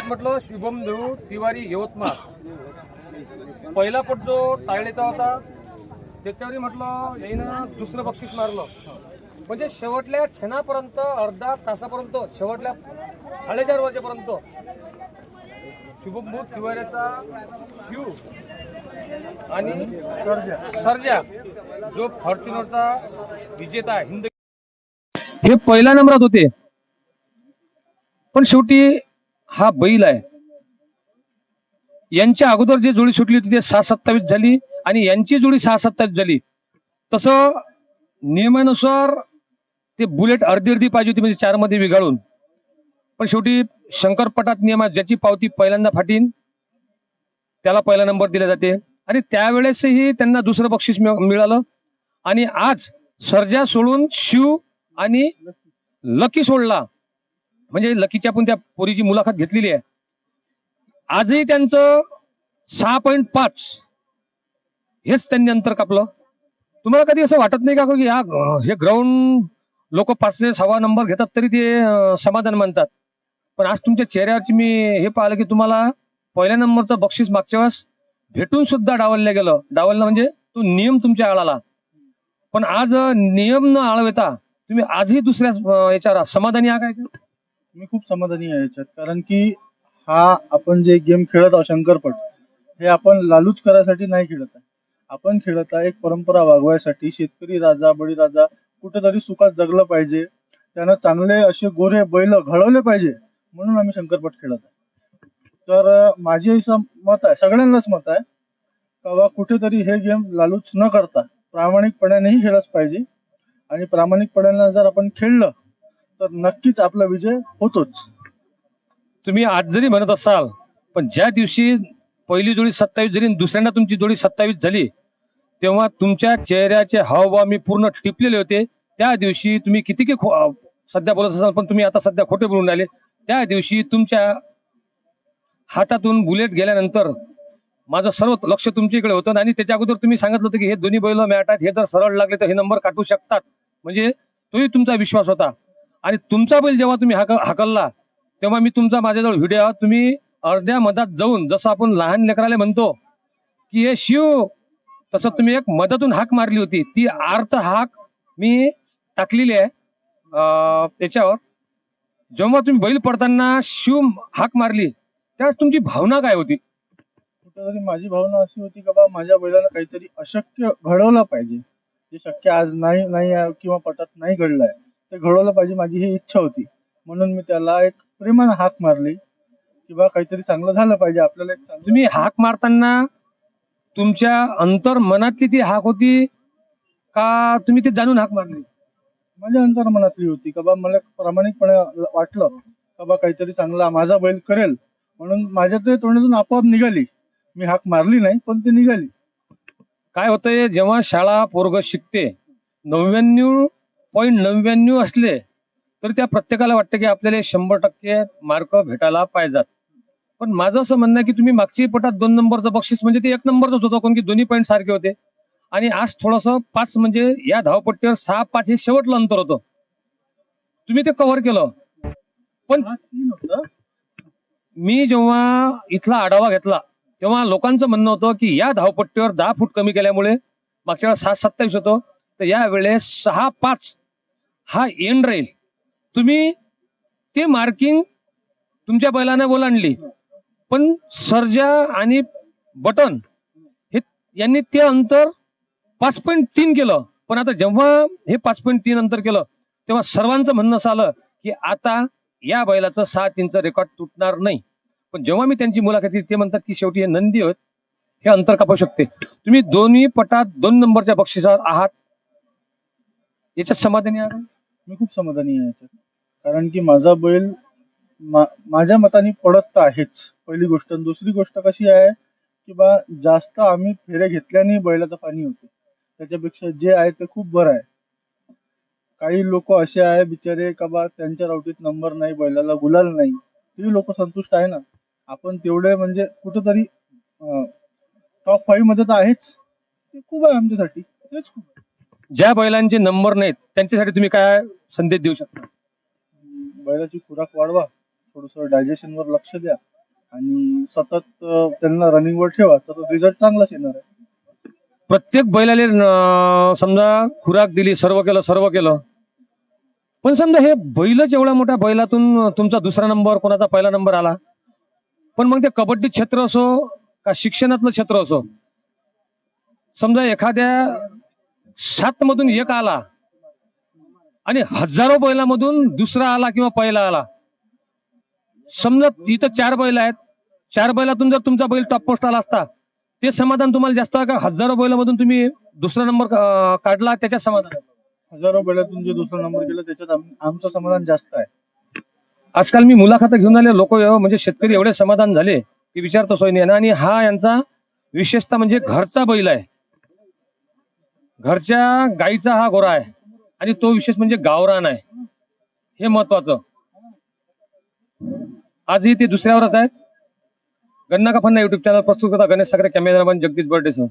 म्हटलं शुभम देऊ तिवारी यवतमाळ पहिला पट जो टाळलेचा होता त्याच्यावरही म्हटलं यानं दुसरं बक्षीस मारलं म्हणजे शेवटल्या क्षणापर्यंत अर्धा तासापर्यंत शेवटल्या 4:30 वाजेपर्यंत शुभम देऊ तिवारीचा शिव आणि सर्जा जो फॉर्च्युनरचा विजेता हिंद हे पहिल्या नंबरात होते पण शेवटी हा बैल आहे यांच्या अगोदर जे जोडी सुटली होती ते 6:27 झाली आणि यांची जोडी 6:27 झाली तसं नियमानुसार ते बुलेट अर्धी पाहिजे होती म्हणजे 4 मध्ये विगाळून पण शेवटी शंकरपटात नियमात ज्याची पावती पहिल्यांदा फाटीन त्याला पहिला नंबर दिला जाते आणि त्यावेळेसही त्यांना दुसरं बक्षीस मिळालं आणि आज सर्जा सोडून शिव आणि लकी सोडला म्हणजे लकीची आपण त्या पोरीची मुलाखत घेतलेली आहे आजही त्यांचं 6.5 हेच त्यांनी अंतर कापलं तुम्हाला कधी असं वाटत नाही का की हे ग्राउंड लोक 5-6 नंबर घेतात तरी ते समाधान मानतात पण आज तुमच्या चेहऱ्यावरची मी हे पाहिलं की तुम्हाला पहिल्या नंबरचं बक्षीस मागच्या वेळेस भेटून सुद्धा डावललं म्हणजे तो नियम तुमच्या आळाला पण आज नियम न आळवता तुम्ही आजही दुसऱ्या याच्यावर समाधानी आहात काय मी खूप समाधानी आहे याच्यात कारण की हा आपण जे गेम खेळत आहोत शंकरपट हे आपण लालूच करायसाठी नाही खेळत आहे आपण खेळत आहे एक परंपरा वागवायसाठी शेतकरी राजा बळीराजा कुठेतरी सुखात जगलं पाहिजे त्यानं चांगले असे गोरे बैल घडवले पाहिजे म्हणून आम्ही शंकरपट खेळत आहे तर माझे असं मत आहे सगळ्यांनाच मत आहे का कुठेतरी हे गेम लालूच न करता प्रामाणिकपणानेही खेळच पाहिजे आणि प्रामाणिकपणाने जर आपण खेळलं तर नक्कीच आपला विजय होतोच तुम्ही आज जरी म्हणत असाल पण ज्या दिवशी पहिली जोडी 27 झाली दुसऱ्यांदा तुमची जोडी 27 झाली तेव्हा तुमच्या चेहऱ्याचे हावभाव मी पूर्ण टिपलेले होते त्या दिवशी तुम्ही किती सध्या बोलत असाल पण तुम्ही आता सध्या खोटे बोलून राहिले त्या दिवशी तुमच्या हातातून बुलेट गेल्यानंतर माझं सर्व लक्ष तुमच्या इकडे होतं आणि त्याच्या अगोदर तुम्ही सांगितलं होतं की हे दोन्ही बैल मॅटात हे जर सरळ लागले तर हे नंबर काटू शकतात म्हणजे तोही तुमचा विश्वास होता आणि तुमचा बैल जेव्हा तुम्ही हाकलला तेव्हा मी तुमचा माझ्याजवळ व्हिडिओ तुम्ही अर्ध्या मधात जाऊन जसं आपण लहान लेकराला म्हणतो की हे शिव तसं तुम्ही एक मधातून हाक मारली होती ती आर्थ हाक मी टाकलेली आहे त्याच्यावर जेव्हा तुम्ही बैल पडताना शिव हाक मारली त्यावेळेस तुमची भावना काय होती कुठेतरी माझी भावना अशी होती का बा माझ्या बैलाला काहीतरी अशक्य घडवलं पाहिजे जे शक्य आज नाही किंवा पटात नाही घडलंय ते घडवलं पाहिजे माझी ही इच्छा होती म्हणून मी त्याला एक प्रेमानं हाक मारली किंवा काहीतरी चांगलं झालं पाहिजे आपल्याला एक तुम्ही हाक मारताना तुमच्या अंतर मनातली ती हाक होती का तुम्ही ते जाणून हाक मारली माझ्या अंतर मनातली होती का बा मला प्रामाणिकपणे वाटलं का बा काहीतरी चांगला माझा बैल करेल म्हणून माझ्या ते तोंडातून आपोआप निघाली मी हाक मारली नाही पण ती निघाली काय होतंय जेव्हा शाळा पोरग शिकते 99.99 असले तर त्या प्रत्येकाला वाटतं की आपल्याला 100% मार्क भेटायला पाहिजेत पण माझं असं म्हणणं आहे की तुम्ही मागची पटात 2 नंबरचं बक्षीस म्हणजे ते 1 नंबरच होतं कारण की दोन्ही पॉईंट सारखे होते आणि आज थोडंसं 5 म्हणजे या धावपट्टीवर 6-5 हे शेवटलं अंतर होतं तुम्ही ते कव्हर केलं पण मी जेव्हा इथला आढावा घेतला तेव्हा लोकांचं म्हणणं होतं की या धावपट्टीवर 10 फूट कमी केल्यामुळे मागच्या वेळेस 7-27 होतं तर या वेळेस 6-5 हा एंड राहील तुम्ही ते मार्किंग तुमच्या बैलाने ओलांडली पण सर्जा आणि बटन हे यांनी ते अंतर 5.3 केलं पण आता जेव्हा हे 5.3 अंतर केलं तेव्हा सर्वांचं म्हणणं असं आलं की आता या बैलाचं 6-3चं रेकॉर्ड तुटणार नाही पण जेव्हा मी त्यांची मुलाखत घेतली ते म्हणतात की शेवटी हे नंदी होत हे अंतर कापू शकते तुम्ही दोन्ही पटात 2 नंबरच्या बक्षिसावर आहात याच्यात समाधानी आहात मी खूप समाधानी आहे याच्यात कारण की माझा बैल माझ्या मताने पडत तर आहेच पहिली गोष्ट दुसरी गोष्ट कशी आहे की बा जास्त आम्ही फेऱ्या घेतल्याने बैलाचं पाणी होते त्याच्यापेक्षा जे आहे ते खूप बरं आहे काही लोक असे आहे बिचारे का बा त्यांच्या रावटीत नंबर नाही बैलाला गुलाल नाही ते लोक संतुष्ट आहे ना आपण तेवढे म्हणजे कुठेतरी टॉप 5 मध्ये तर आहेच ते खूप आहे आमच्यासाठी तेच खूप ज्या बैलांचे नंबर नाहीत त्यांच्यासाठी तुम्ही काय संदेश देऊ शकता बैलाची खुराक वाढवा थोडस डायजेशन वर लक्ष द्या आणि सतत त्यांना रनिंगवर ठेवा तर रिझल्ट चांगलाच येणार आहे. प्रत्येक बैलाले समजा खुराक दिली, सर्व केलं, पण समजा हे बैलच एवढ्या मोठ्या बैलातून तुमचा दुसरा नंबर, कोणाचा पहिला नंबर आला, पण मग ते कबड्डी क्षेत्र असो का शिक्षणातलं क्षेत्र असो, समजा एखाद्या 7 मधून एक आला आणि हजारो बैलामधून दुसरा आला किंवा पहिला आला, समजा इथं 4 बैल आहेत, 4 बैलातून जर तुमचा बैल टॉप पोस्ट आला असता, ते समाधान तुम्हाला जास्त आहे का हजारो बैलामधून तुम्ही दुसरा नंबर काढला त्याच्या समाधान आहे? हजारो बैलातून जे दुसरा नंबर केला त्याच्यात आमचं समाधान जास्त आहे. आजकाल मी मुलाखत घेऊन आले लोक, म्हणजे शेतकरी एवढे समाधान झाले की विचारतो सोय नाही. आणि हा यांचा विशेषतः म्हणजे घरचा बैल आहे, घरच्या गाईचा हा गोरा आहे, आणि तो विशेष म्हणजे गावरान आहे, हे महत्वाचं. आजही ते दुसऱ्यावरच आहेत. गन्ना का फन्ना युट्यूब चॅनल प्रस्तुत करता गणेश सागरे, कॅमेरामॅन जगदीश बर्डे सर.